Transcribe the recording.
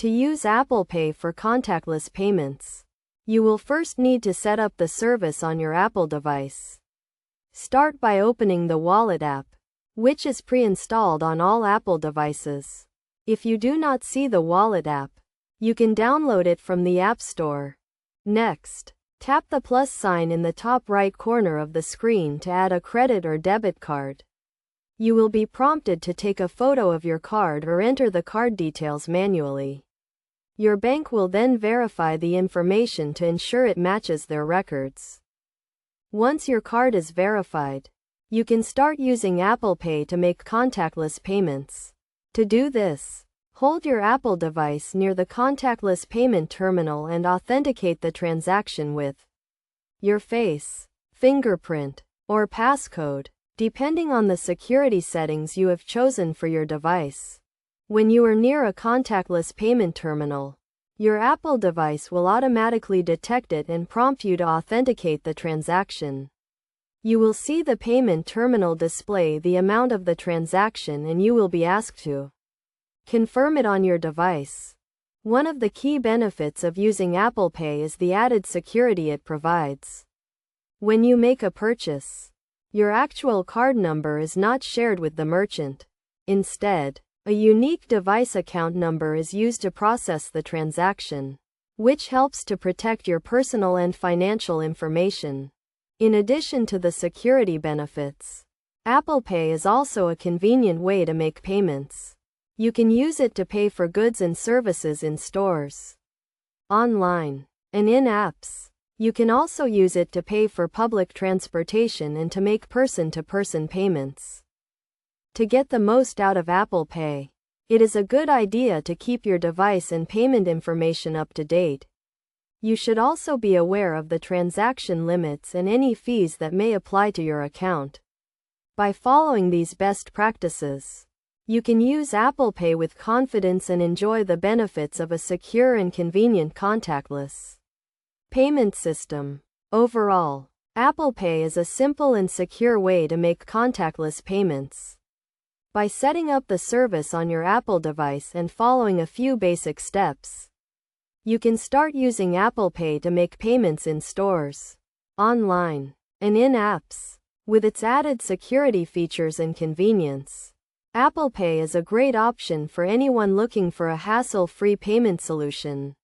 To use Apple Pay for contactless payments, you will first need to set up the service on your Apple device. Start by opening the Wallet app, which is pre-installed on all Apple devices. If you do not see the Wallet app, you can download it from the App Store. Next, tap the plus sign in the top right corner of the screen to add a credit or debit card. You will be prompted to take a photo of your card or enter the card details manually. Your bank will then verify the information to ensure it matches their records. Once your card is verified, you can start using Apple Pay to make contactless payments. To do this, hold your Apple device near the contactless payment terminal and authenticate the transaction with your face, fingerprint, or passcode, depending on the security settings you have chosen for your device. When you are near a contactless payment terminal, your Apple device will automatically detect it and prompt you to authenticate the transaction. You will see the payment terminal display the amount of the transaction and you will be asked to confirm it on your device. One of the key benefits of using Apple Pay is the added security it provides. When you make a purchase, your actual card number is not shared with the merchant. Instead, a unique device account number is used to process the transaction, which helps to protect your personal and financial information. In addition to the security benefits, Apple Pay is also a convenient way to make payments. You can use it to pay for goods and services in stores, online, and in apps. You can also use it to pay for public transportation and to make person-to-person payments. To get the most out of Apple Pay, it is a good idea to keep your device and payment information up to date. You should also be aware of the transaction limits and any fees that may apply to your account. By following these best practices, you can use Apple Pay with confidence and enjoy the benefits of a secure and convenient contactless payment system. Overall, Apple Pay is a simple and secure way to make contactless payments. By setting up the service on your Apple device and following a few basic steps, you can start using Apple Pay to make payments in stores, online, and in apps. With its added security features and convenience, Apple Pay is a great option for anyone looking for a hassle-free payment solution.